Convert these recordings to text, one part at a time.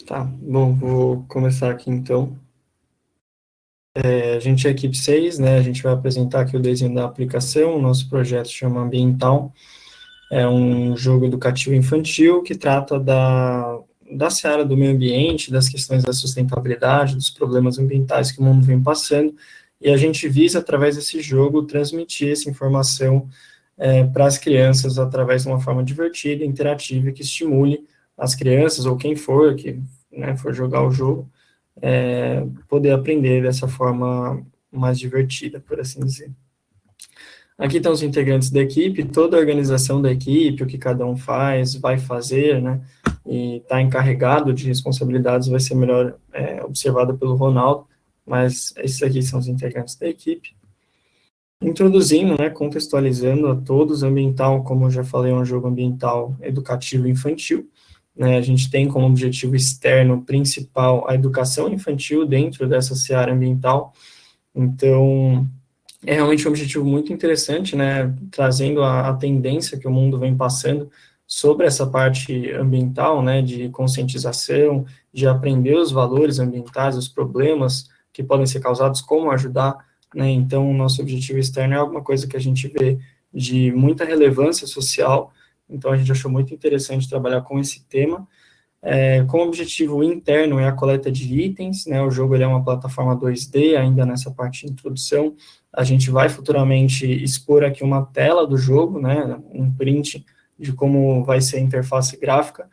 Tá, bom, vou começar aqui então. A gente é a equipe 6, né? A gente vai apresentar aqui o desenho da aplicação. O nosso projeto chama Ambiental. É um jogo educativo infantil que trata da seara do meio ambiente, das questões da sustentabilidade, dos problemas ambientais que o mundo vem passando. E a gente visa, através desse jogo, transmitir essa informação para as crianças através de uma forma divertida, interativa, que estimule as crianças ou quem for que for jogar o jogo, poder aprender dessa forma mais divertida, por assim dizer. Aqui estão os integrantes da equipe, toda a organização da equipe, o que cada um faz, vai fazer, né, e está encarregado de responsabilidades, vai ser melhor observado pelo Ronaldo, mas esses aqui são os integrantes da equipe. Introduzindo, né, contextualizando a todos, ambiental, como eu já falei, é um jogo ambiental educativo infantil, né, a gente tem como objetivo externo principal a educação infantil dentro dessa seara ambiental, então é realmente um objetivo muito interessante, né, trazendo a tendência que o mundo vem passando sobre essa parte ambiental, né, de conscientização, de aprender os valores ambientais, os problemas que podem ser causados, como ajudar, né, então o nosso objetivo externo é alguma coisa que a gente vê de muita relevância social, então a gente achou muito interessante trabalhar com esse tema. Com o objetivo interno é a coleta de itens, né, o jogo ele é uma plataforma 2D, ainda nessa parte de introdução, a gente vai futuramente expor aqui uma tela do jogo, né, um print de como vai ser a interface gráfica,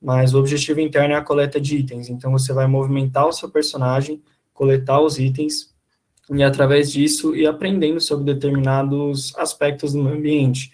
mas o objetivo interno é a coleta de itens, então você vai movimentar o seu personagem, coletar os itens, e através disso ir aprendendo sobre determinados aspectos do meio ambiente,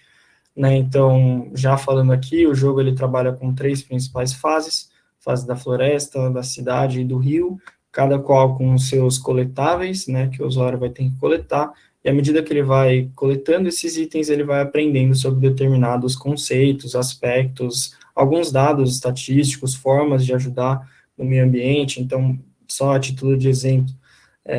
né? Então, já falando aqui, o jogo ele trabalha com 3 principais fases: fase da floresta, da cidade e do rio, cada qual com seus coletáveis, né, que o usuário vai ter que coletar, e à medida que ele vai coletando esses itens, ele vai aprendendo sobre determinados conceitos, aspectos, alguns dados estatísticos, formas de ajudar no meio ambiente. Então, só a título de exemplo,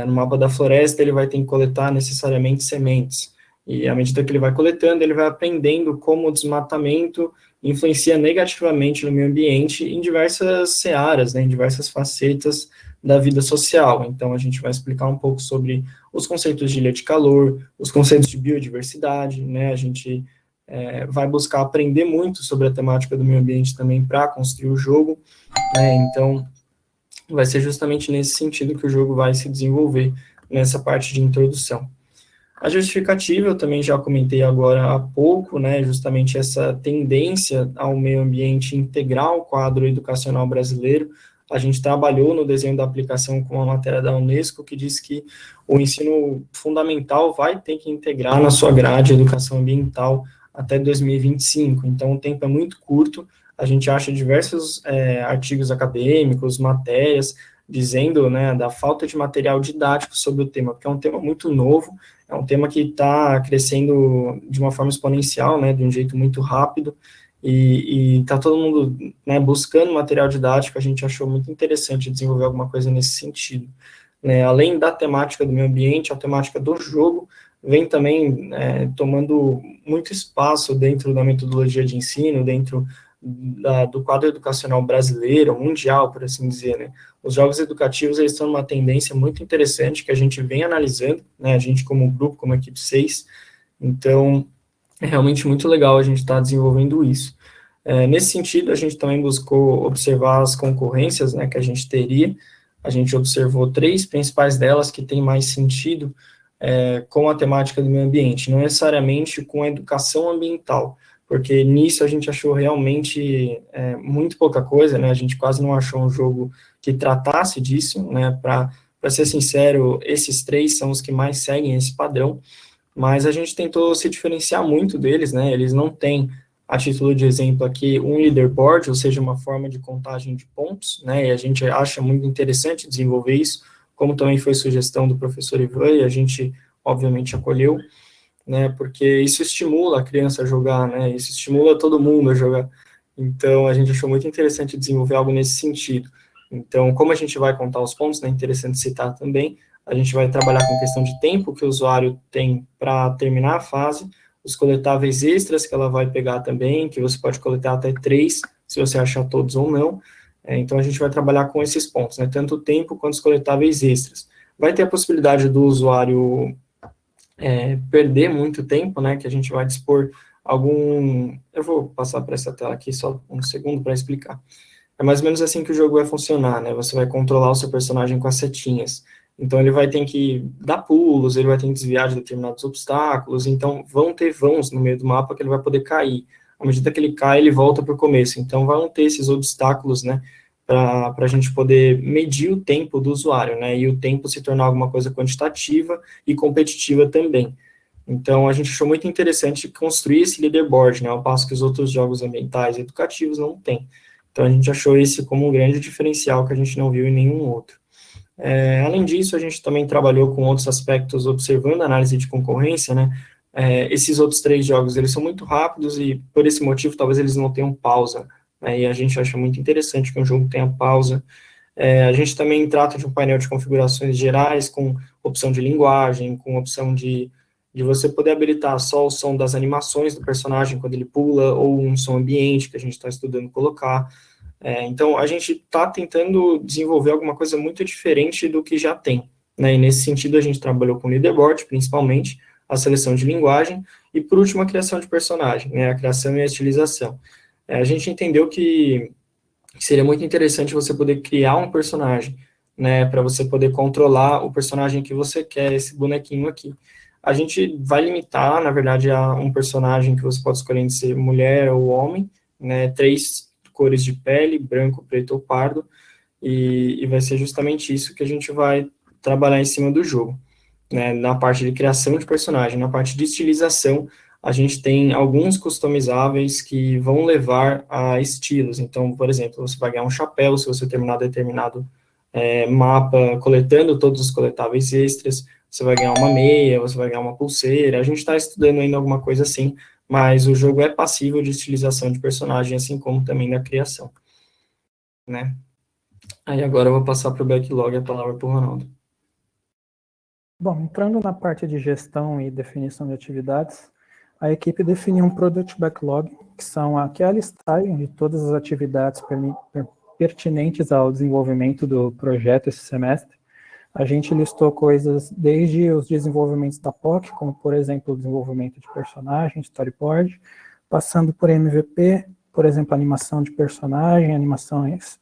no mapa da floresta, ele vai ter que coletar necessariamente sementes, e à medida que ele vai coletando, ele vai aprendendo como o desmatamento influencia negativamente no meio ambiente em diversas searas, né, em diversas facetas da vida social. Então, a gente vai explicar um pouco sobre os conceitos de ilha de calor, os conceitos de biodiversidade, né, a gente vai buscar aprender muito sobre a temática do meio ambiente também para construir o jogo, né, então vai ser justamente nesse sentido que o jogo vai se desenvolver nessa parte de introdução. A justificativa, eu também já comentei agora há pouco, né, justamente essa tendência ao meio ambiente integrar o quadro educacional brasileiro. A gente trabalhou no desenho da aplicação com uma matéria da Unesco que diz que o ensino fundamental vai ter que integrar na sua grade a educação ambiental até 2025, então o tempo é muito curto, a gente acha diversos artigos acadêmicos, matérias, dizendo, né, da falta de material didático sobre o tema, porque é um tema muito novo, é um tema que está crescendo de uma forma exponencial, né, de um jeito muito rápido, e está todo mundo, né, buscando material didático. A gente achou muito interessante desenvolver alguma coisa nesse sentido, né. Além da temática do meio ambiente, a temática do jogo vem também tomando muito espaço dentro da metodologia de ensino, dentro do quadro educacional brasileiro, mundial, por assim dizer, né. Os jogos educativos, eles estão numa tendência muito interessante que a gente vem analisando, né, a gente como grupo, como equipe 6, então é realmente muito legal a gente estar desenvolvendo isso. Nesse sentido, a gente também buscou observar as concorrências, né, que a gente teria. A gente observou 3 principais delas que têm mais sentido com a temática do meio ambiente, não necessariamente com a educação ambiental, porque nisso a gente achou realmente muito pouca coisa, né, a gente quase não achou um jogo que tratasse disso, né, para ser sincero, esses 3 são os que mais seguem esse padrão, mas a gente tentou se diferenciar muito deles, né, eles não têm, a título de exemplo aqui, um leaderboard, ou seja, uma forma de contagem de pontos, né, e a gente acha muito interessante desenvolver isso, como também foi sugestão do professor Ivan, e a gente, obviamente, acolheu, né, porque isso estimula a criança a jogar, né, isso estimula todo mundo a jogar, então a gente achou muito interessante desenvolver algo nesse sentido. Então, como a gente vai contar os pontos, né, é interessante citar também, a gente vai trabalhar com questão de tempo que o usuário tem para terminar a fase, os coletáveis extras que ela vai pegar também, que você pode coletar até 3, se você achar todos ou não, Então, a gente vai trabalhar com esses pontos, né, tanto o tempo quanto os coletáveis extras. Vai ter a possibilidade do usuário perder muito tempo, né, que a gente vai dispor algum... Eu vou passar para essa tela aqui só um segundo para explicar. É mais ou menos assim que o jogo vai funcionar, né? Você vai controlar o seu personagem com as setinhas. Então, ele vai ter que dar pulos, ele vai ter que desviar de determinados obstáculos, então vão ter vãos no meio do mapa que ele vai poder cair. À medida que ele cai, ele volta para o começo. Então, vão ter esses obstáculos, né, para a gente poder medir o tempo do usuário, né, e o tempo se tornar alguma coisa quantitativa e competitiva também. Então, a gente achou muito interessante construir esse leaderboard, né, ao passo que os outros jogos ambientais e educativos não têm. Então, a gente achou esse como um grande diferencial que a gente não viu em nenhum outro. Além disso, a gente também trabalhou com outros aspectos, observando a análise de concorrência, né? Esses outros 3 jogos, eles são muito rápidos e, por esse motivo, talvez eles não tenham pausa, né? E a gente acha muito interessante que um jogo tenha pausa. A gente também trata de um painel de configurações gerais, com opção de linguagem, com opção de você poder habilitar só o som das animações do personagem quando ele pula, ou um som ambiente que a gente está estudando colocar. Então, a gente está tentando desenvolver alguma coisa muito diferente do que já tem, né? E nesse sentido, a gente trabalhou com leaderboard, principalmente, a seleção de linguagem, e por último, a criação de personagem, né? A criação e a estilização. A gente entendeu que seria muito interessante você poder criar um personagem, né? Para você poder controlar o personagem que você quer, esse bonequinho aqui. A gente vai limitar, na verdade, a um personagem que você pode escolher entre ser mulher ou homem, né? 3 cores de pele, branco, preto ou pardo, e vai ser justamente isso que a gente vai trabalhar em cima do jogo, né? Na parte de criação de personagem, na parte de estilização, a gente tem alguns customizáveis que vão levar a estilos. Então, por exemplo, você vai ganhar um chapéu se você terminar determinado mapa coletando todos os coletáveis extras, você vai ganhar uma meia, você vai ganhar uma pulseira, a gente está estudando ainda alguma coisa assim, mas o jogo é passível de estilização de personagem, assim como também da criação, né? Aí agora eu vou passar para o backlog a palavra para o Ronaldo. Bom, entrando na parte de gestão e definição de atividades, a equipe definiu um Product Backlog, que é a listagem de todas as atividades pertinentes ao desenvolvimento do projeto esse semestre. A gente listou coisas desde os desenvolvimentos da POC, como, por exemplo, o desenvolvimento de personagem, storyboard, passando por MVP, por exemplo, animação de personagem, animações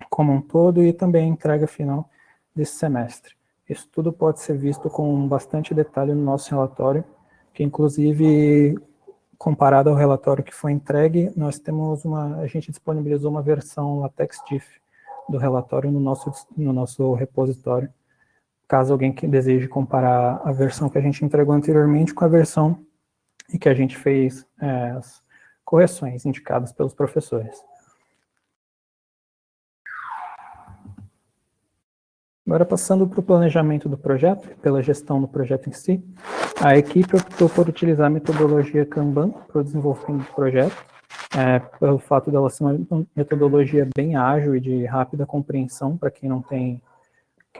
como um todo, e também a entrega final desse semestre. Isso tudo pode ser visto com bastante detalhe no nosso relatório, que inclusive, comparado ao relatório que foi entregue, a gente disponibilizou uma versão LaTeX diff do relatório no nosso repositório, caso alguém que deseje comparar a versão que a gente entregou anteriormente com a versão em que a gente fez as correções indicadas pelos professores. Agora, passando para o planejamento do projeto, pela gestão do projeto em si, a equipe optou por utilizar a metodologia Kanban para o desenvolvimento do projeto, pelo fato dela ser uma metodologia bem ágil e de rápida compreensão para quem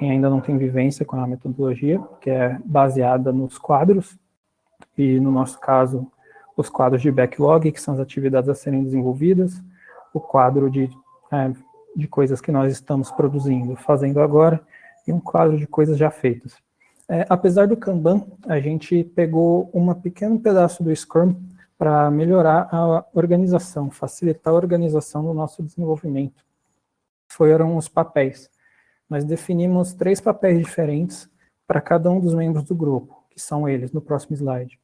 ainda não tem vivência com a metodologia, que é baseada nos quadros, e no nosso caso, os quadros de backlog, que são as atividades a serem desenvolvidas, o quadro de coisas que nós estamos produzindo, fazendo agora, e um quadro de coisas já feitas. Apesar do Kanban, a gente pegou um pequeno pedaço do Scrum para melhorar a organização, facilitar a organização do nosso desenvolvimento. Foram os papéis. Nós definimos 3 papéis diferentes para cada um dos membros do grupo, que são eles, no próximo slide.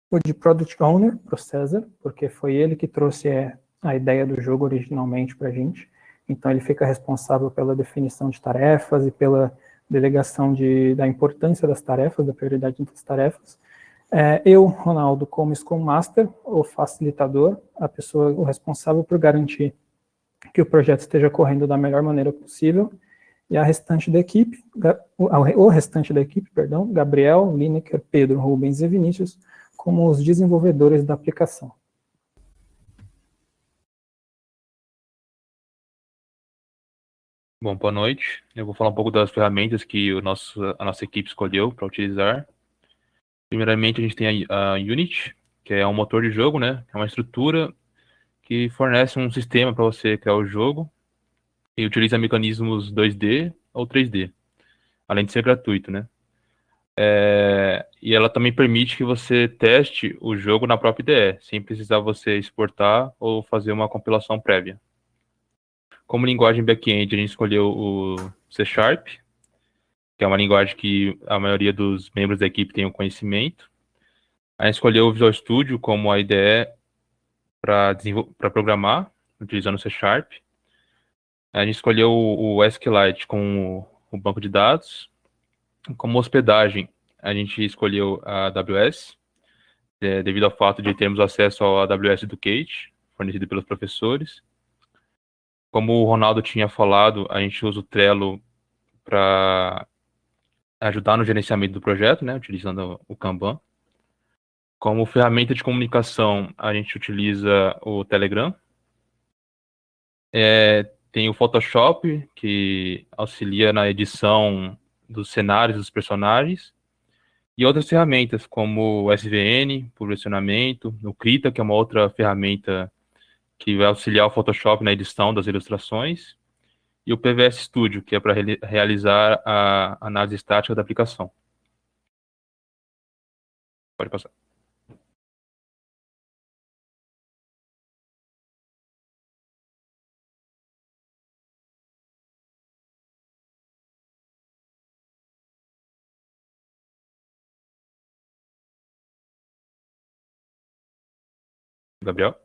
O de Product Owner, para o César, porque foi ele que trouxe a ideia do jogo originalmente para a gente. Então, ele fica responsável pela definição de tarefas e pela delegação da importância das tarefas, da prioridade das tarefas. Eu, Ronaldo, como Scrum Master, o facilitador, o responsável por garantir que o projeto esteja correndo da melhor maneira possível, e o restante da equipe, Gabriel, Lineker, Pedro, Rubens e Vinícius, como os desenvolvedores da aplicação. Bom, boa noite. Eu vou falar um pouco das ferramentas que a nossa equipe escolheu para utilizar. Primeiramente, a gente tem a Unity, que é um motor de jogo, né? É uma estrutura que fornece um sistema para você criar o jogo e utiliza mecanismos 2D ou 3D, além de ser gratuito, né? E ela também permite que você teste o jogo na própria IDE, sem precisar você exportar ou fazer uma compilação prévia. Como linguagem back-end, a gente escolheu o C#, que é uma linguagem que a maioria dos membros da equipe tem um conhecimento. A gente escolheu o Visual Studio como a IDE para programar, utilizando o C#. A gente escolheu o SQLite como o banco de dados. Como hospedagem, a gente escolheu a AWS, devido ao fato de termos acesso ao AWS Educate, fornecido pelos professores. Como o Ronaldo tinha falado, a gente usa o Trello para ajudar no gerenciamento do projeto, né, utilizando o Kanban. Como ferramenta de comunicação, a gente utiliza o Telegram. Tem o Photoshop, que auxilia na edição dos cenários dos personagens. E outras ferramentas, como o SVN, por versionamento, o Krita, que é uma outra ferramenta que vai auxiliar o Photoshop na edição das ilustrações, e o PVS Studio, que é para realizar a análise estática da aplicação. Pode passar. Gabriel?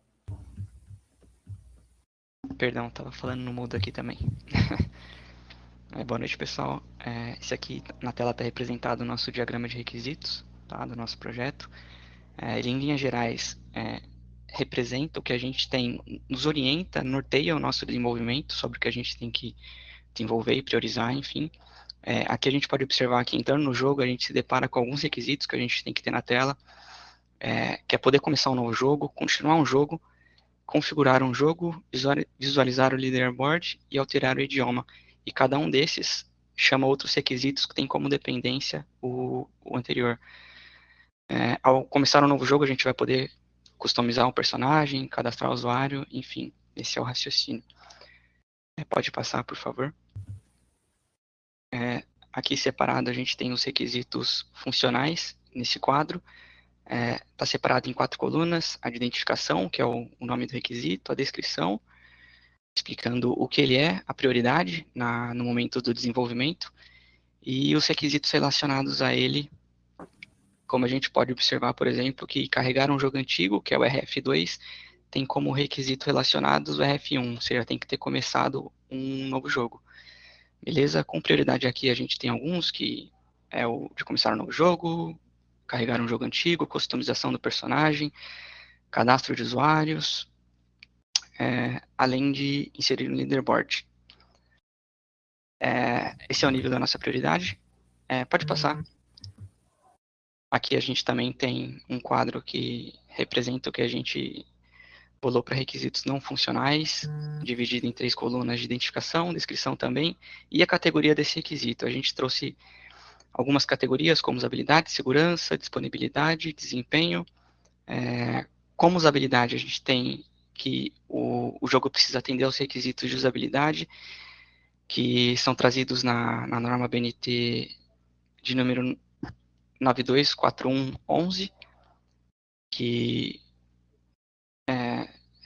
Perdão, tava falando no mudo aqui também. Boa noite, pessoal. Esse aqui na tela está representado o nosso diagrama de requisitos, tá, do nosso projeto. Ele, em linhas gerais, representa o que a gente tem, nos orienta, norteia o nosso desenvolvimento sobre o que a gente tem que desenvolver e priorizar, enfim. Aqui a gente pode observar que, entrando no jogo, a gente se depara com alguns requisitos que a gente tem que ter na tela, que é poder começar um novo jogo, continuar um jogo, configurar um jogo, visualizar o leaderboard e alterar o idioma. E cada um desses chama outros requisitos que tem como dependência o anterior. Ao começar um novo jogo, a gente vai poder customizar um personagem, cadastrar o usuário, enfim, esse é o raciocínio. Pode passar, por favor. Aqui separado a gente tem os requisitos funcionais nesse quadro. Está separado em 4 colunas: a de identificação, que é o nome do requisito, a descrição, explicando o que ele é, a prioridade no momento do desenvolvimento, e os requisitos relacionados a ele, como a gente pode observar, por exemplo, que carregar um jogo antigo, que é o RF2, tem como requisito relacionados o RF1, ou seja, tem que ter começado um novo jogo. Beleza? Com prioridade aqui a gente tem alguns, que é o de começar um novo jogo, carregar um jogo antigo, customização do personagem, cadastro de usuários, além de inserir no leaderboard. Esse é o nível da nossa prioridade. Pode passar. Aqui a gente também tem um quadro que representa o que a gente pulou para requisitos não funcionais, dividido em 3 colunas de identificação, descrição também, e a categoria desse requisito. A gente trouxe algumas categorias, como usabilidade, segurança, disponibilidade, desempenho. Como usabilidade, a gente tem que o jogo precisa atender aos requisitos de usabilidade, que são trazidos na norma BNT de número 924111, que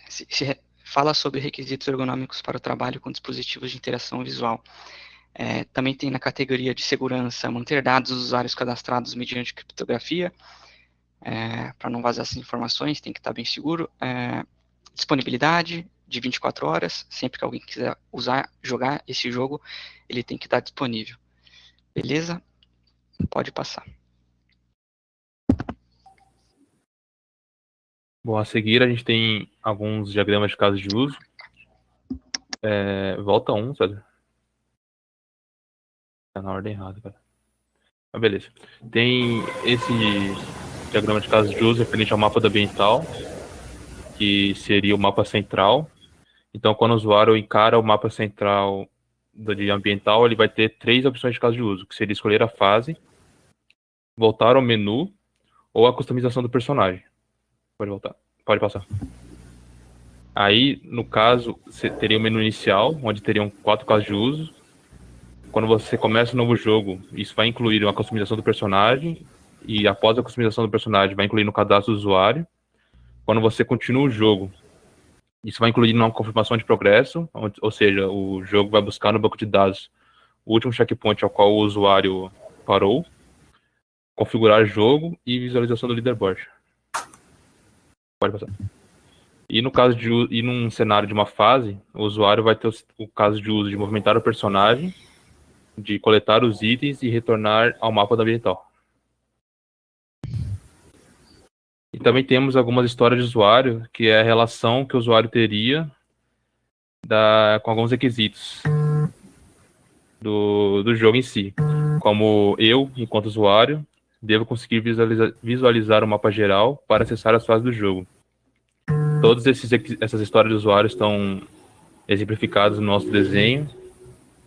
se fala sobre requisitos ergonômicos para o trabalho com dispositivos de interação visual. Também tem na categoria de segurança manter dados dos usuários cadastrados mediante criptografia, para não vazar essas informações, tem que estar bem seguro. Disponibilidade de 24 horas, sempre que alguém quiser jogar esse jogo, ele tem que estar disponível. Beleza? Pode passar. Bom, a seguir a gente tem alguns diagramas de casos de uso. Volta 1, César. Tá na ordem errada, cara. Mas beleza. Tem esse diagrama de casos de uso referente ao mapa do ambiental, que seria o mapa central. Então, quando o usuário encara o mapa central de ambiental, ele vai ter 3 opções de caso de uso, que seria escolher a fase, voltar ao menu ou a customização do personagem. Pode voltar. Pode passar. Aí, no caso, você teria o menu inicial, onde teriam 4 casos de uso. Quando você começa um novo jogo, isso vai incluir uma customização do personagem, e após a customização do personagem, vai incluir no cadastro do usuário. Quando você continua o jogo, isso vai incluir uma confirmação de progresso, ou seja, o jogo vai buscar no banco de dados o último checkpoint ao qual o usuário parou, configurar jogo e visualização do leaderboard. Pode passar. E no caso e num cenário de uma fase, o usuário vai ter o caso de uso de movimentar o personagem, de coletar os itens e retornar ao mapa da ambiental. E também temos algumas histórias de usuário, que é a relação que o usuário teria com alguns requisitos do jogo em si. Como eu, enquanto usuário, devo conseguir visualizar o mapa geral para acessar as fases do jogo. Todas essas histórias de usuário estão exemplificadas no nosso desenho.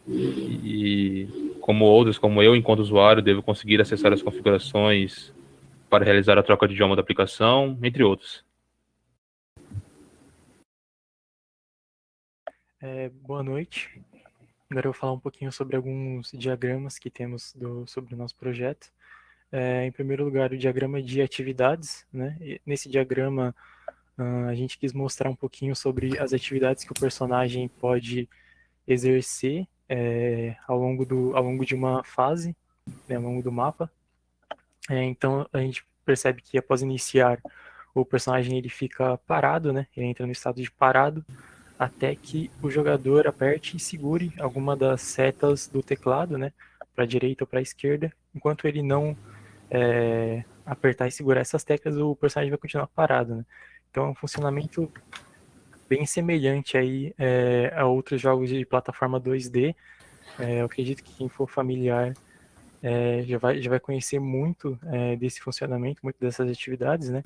E como outros, como eu, enquanto usuário, devo conseguir acessar as configurações para realizar a troca de idioma da aplicação, entre outros. Boa noite. Agora eu vou falar um pouquinho sobre alguns diagramas que temos sobre o nosso projeto. Em primeiro lugar, o diagrama de atividades, né? E nesse diagrama, a gente quis mostrar um pouquinho sobre as atividades que o personagem pode exercer ao longo de uma fase, né, ao longo do mapa. Então, a gente percebe que após iniciar, o personagem ele fica parado, né? Ele entra no estado de parado, até que o jogador aperte e segure alguma das setas do teclado, né, para a direita ou para a esquerda. Enquanto ele não apertar e segurar essas teclas, o personagem vai continuar parado, né. Então é um funcionamento bem semelhante aí a outros jogos de plataforma 2D. Eu acredito que quem for familiar já vai conhecer muito desse funcionamento, muito dessas atividades, né.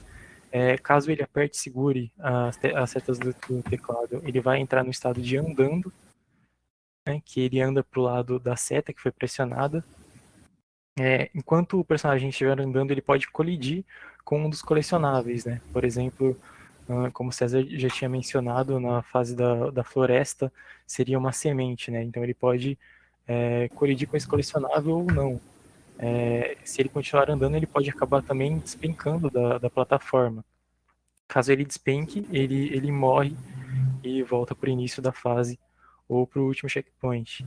Caso ele aperte e segure as setas do teclado, ele vai entrar no estado de andando, né, que ele anda para o lado da seta que foi pressionada. Enquanto o personagem estiver andando, ele pode colidir com um dos colecionáveis, né? Por exemplo, como o César já tinha mencionado, na fase da floresta, seria uma semente, né? Então ele pode colidir com esse colecionável ou não. Se ele continuar andando, ele pode acabar também despencando da plataforma. Caso ele despenque, ele morre e volta para o início da fase ou para o último checkpoint.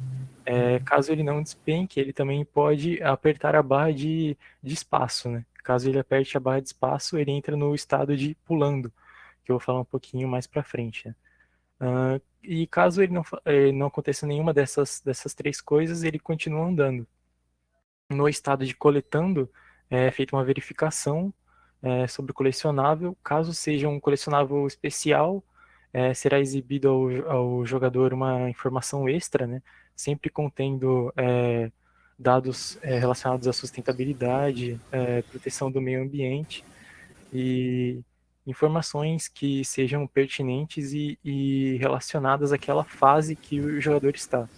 Caso ele não despenque, ele também pode apertar a barra de espaço, né? Caso ele aperte a barra de espaço, ele entra no estado de pulando, que eu vou falar um pouquinho mais para frente, né? E caso ele não aconteça nenhuma dessas 3 coisas, ele continua andando. No estado de coletando, é feita uma verificação sobre o colecionável. Caso seja um colecionável especial, será exibido ao jogador uma informação extra, né, sempre contendo dados relacionados à sustentabilidade, proteção do meio ambiente e informações que sejam pertinentes e relacionadas àquela fase que o jogador está.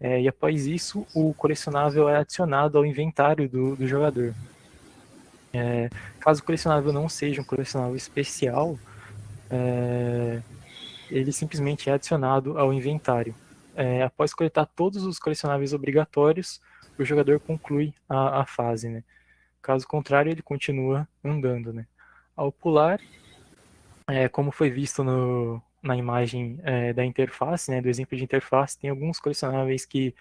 E após isso, o colecionável é adicionado ao inventário do jogador. Caso o colecionável não seja um colecionável especial, ele simplesmente é adicionado ao inventário. Após coletar todos os colecionáveis obrigatórios, o jogador conclui a fase, né? Caso contrário, ele continua andando, né? Ao pular, como foi visto na imagem da interface, né, do exemplo de interface, tem alguns colecionáveis que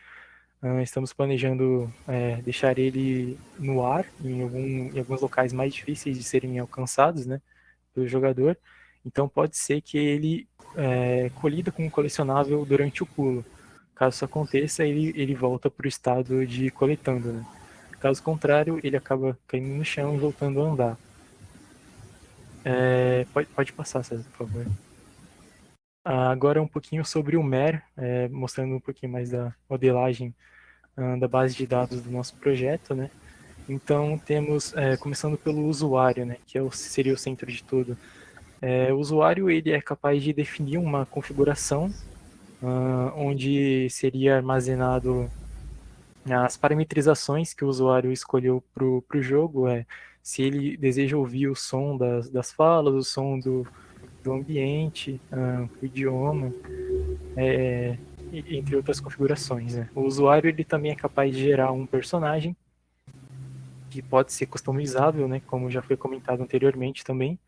estamos planejando deixar ele no ar, em alguns locais mais difíceis de serem alcançados, né, pelo jogador. Então pode ser que ele colida com um colecionável durante o pulo. Caso isso aconteça, ele volta para o estado de coletando, né? Caso contrário, ele acaba caindo no chão e voltando a andar. Pode passar, César, por favor. Agora um pouquinho sobre o MER, mostrando um pouquinho mais da modelagem da base de dados do nosso projeto, né? Então temos, começando pelo usuário, né, que seria o centro de tudo. O usuário ele é capaz de definir uma configuração onde seria armazenado as parametrizações que o usuário escolheu para o jogo, se ele deseja ouvir o som das falas, o som do ambiente, o idioma, entre outras configurações, né? O usuário ele também é capaz de gerar um personagem que pode ser customizável, né? Como já foi comentado anteriormente também.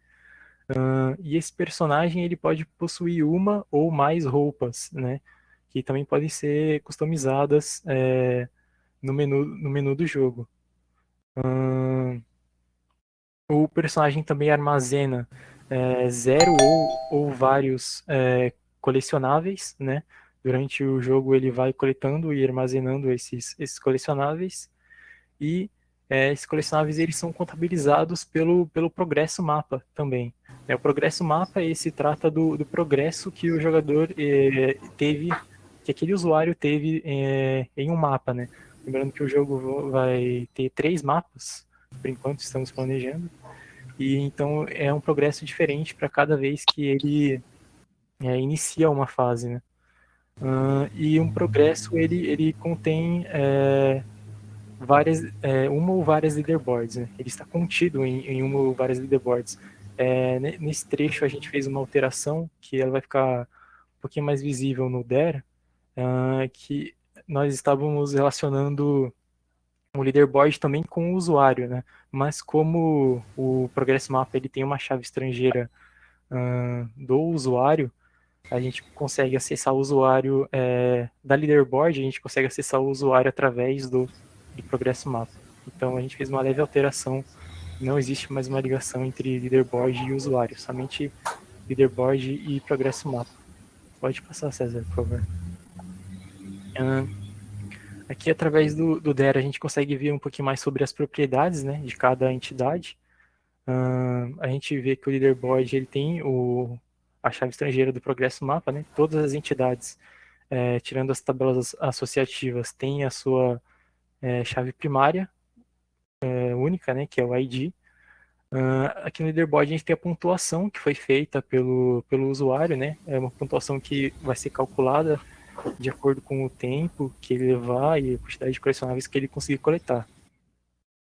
E esse personagem ele pode possuir uma ou mais roupas, né? Que também podem ser customizadas no menu do jogo. O personagem também armazena zero ou vários colecionáveis, né? Durante o jogo ele vai coletando e armazenando esses colecionáveis e esses colecionáveis eles são contabilizados pelo progresso mapa também. O progresso mapa esse trata do progresso que o jogador teve, que aquele usuário teve em um mapa, né? Lembrando que o jogo vai ter 3 mapas, por enquanto estamos planejando, e então é um progresso diferente para cada vez que ele inicia uma fase, né? E um progresso ele contém uma ou várias leaderboards, né? Ele está contido em uma ou várias leaderboards. Nesse trecho a gente fez uma alteração que ela vai ficar um pouquinho mais visível no DER, que nós estávamos relacionando o leaderboard também com o usuário, né? Mas como o Progress Map ele tem uma chave estrangeira do usuário, a gente consegue acessar o usuário da leaderboard, a gente consegue acessar o usuário através do Progresso Mapa. Então a gente fez uma leve alteração, não existe mais uma ligação entre leaderboard e usuário, somente leaderboard e Progresso Mapa. Pode passar, César, por favor. Aqui, através do DER, a gente consegue ver um pouquinho mais sobre as propriedades, né, de cada entidade. A gente vê que o leaderboard ele tem a chave estrangeira do Progresso Mapa, né? Todas as entidades, tirando as tabelas associativas, têm a sua chave primária única, né, que é o ID. Aqui no leaderboard a gente tem a pontuação que foi feita pelo usuário, né? É uma pontuação que vai ser calculada de acordo com o tempo que ele levar e a quantidade de colecionáveis que ele conseguir coletar.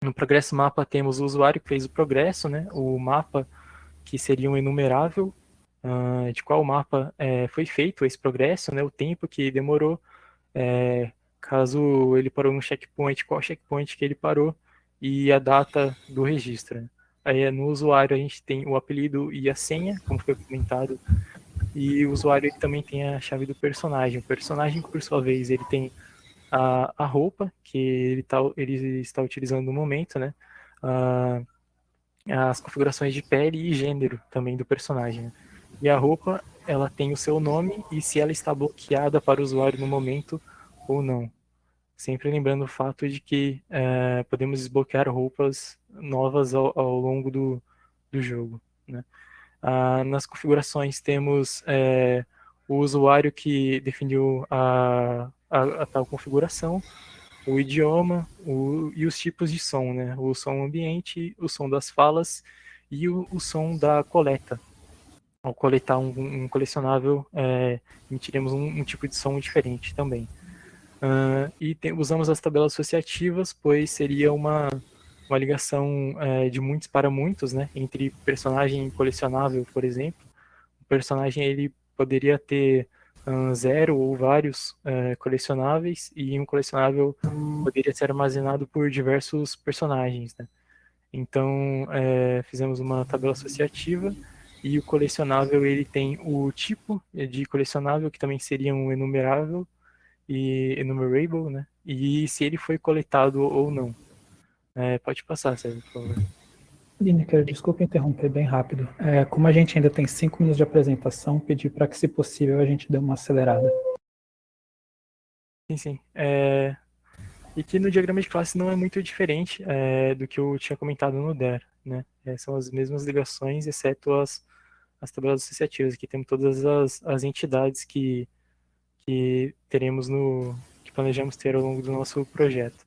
No progresso mapa temos o usuário que fez o progresso, né? O mapa que seria um enumerável de qual mapa foi feito esse progresso, né? O tempo que demorou, caso ele parou no checkpoint, qual checkpoint que ele parou e a data do registro. Né? Aí no usuário a gente tem o apelido e a senha, como foi comentado, e o usuário ele também tem a chave do personagem. O personagem, por sua vez, ele tem a roupa que ele está utilizando no momento, né? As configurações de pele e gênero também do personagem. Né? E a roupa, ela tem o seu nome e se ela está bloqueada para o usuário no momento ou não. Sempre lembrando o fato de que podemos desbloquear roupas novas ao longo do jogo. Né? Nas configurações temos o usuário que definiu a tal configuração, o idioma e os tipos de som, né? O som ambiente, o som das falas e o som da coleta. Ao coletar um colecionável, emitiremos um tipo de som diferente também. Usamos as tabelas associativas, pois seria uma ligação de muitos para muitos, né? Entre personagem e colecionável, por exemplo. O personagem ele poderia ter 0 ou vários colecionáveis, e um colecionável poderia ser armazenado por diversos personagens, né? Então, fizemos uma tabela associativa, e o colecionável ele tem o tipo de colecionável, que também seria um enumerável e enumerable, né? E se ele foi coletado ou não. Pode passar, César, por favor. Lineker, desculpa interromper bem rápido. Como a gente ainda tem 5 minutos de apresentação, pedir para que, se possível, a gente dê uma acelerada. Sim. E que no diagrama de classe não é muito diferente do que eu tinha comentado no DER, né? São as mesmas ligações, exceto as tabelas associativas. Aqui temos todas as entidades que teremos que planejamos ter ao longo do nosso projeto.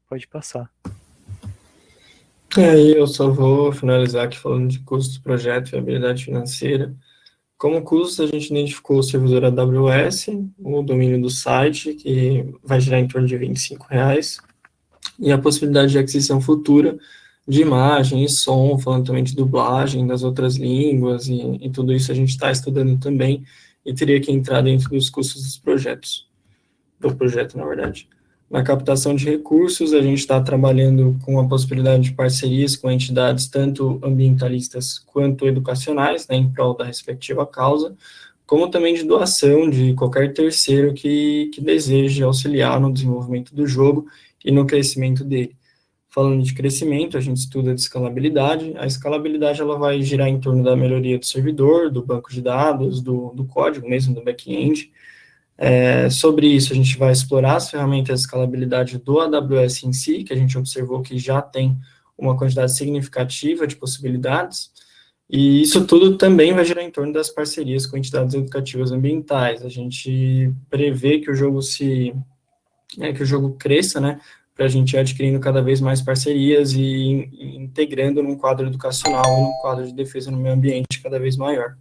Pode passar. Aí eu só vou finalizar aqui falando de custo do projeto e viabilidade financeira. Como custo, a gente identificou o servidor AWS, o domínio do site, que vai girar em torno de R$ 25, e a possibilidade de aquisição futura de imagem e som, falando também de dublagem das outras línguas, e tudo isso a gente está estudando também, e teria que entrar dentro dos custos dos projetos, do projeto, na verdade. Na captação de recursos, a gente está trabalhando com a possibilidade de parcerias com entidades tanto ambientalistas quanto educacionais, né, em prol da respectiva causa, como também de doação de qualquer terceiro que deseje auxiliar no desenvolvimento do jogo e no crescimento dele. Falando de crescimento, a gente estuda de escalabilidade. A escalabilidade ela vai girar em torno da melhoria do servidor, do banco de dados, do código mesmo, do back-end. Sobre isso, a gente vai explorar as ferramentas de escalabilidade do AWS em si, que a gente observou que já tem uma quantidade significativa de possibilidades, e isso tudo também vai girar em torno das parcerias com entidades educativas ambientais. A gente prevê que o jogo que o jogo cresça, né, para a gente ir adquirindo cada vez mais parcerias e integrando num quadro educacional e num quadro de defesa no meio ambiente cada vez maior.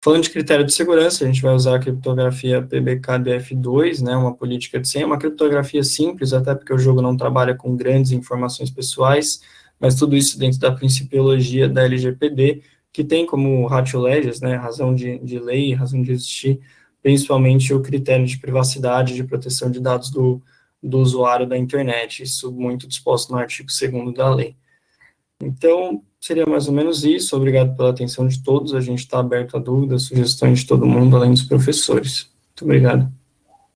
Falando de critério de segurança, a gente vai usar a criptografia PBKDF2, né, uma política de senha, uma criptografia simples, até porque o jogo não trabalha com grandes informações pessoais, mas tudo isso dentro da principiologia da LGPD, que tem como ratio legis, né, razão de lei, razão de existir, principalmente o critério de privacidade, de proteção de dados do usuário da internet, isso muito disposto no artigo 2º da lei. Então, seria mais ou menos isso. Obrigado pela atenção de todos. A gente está aberto a dúvidas, sugestões de todo mundo, além dos professores. Muito obrigado.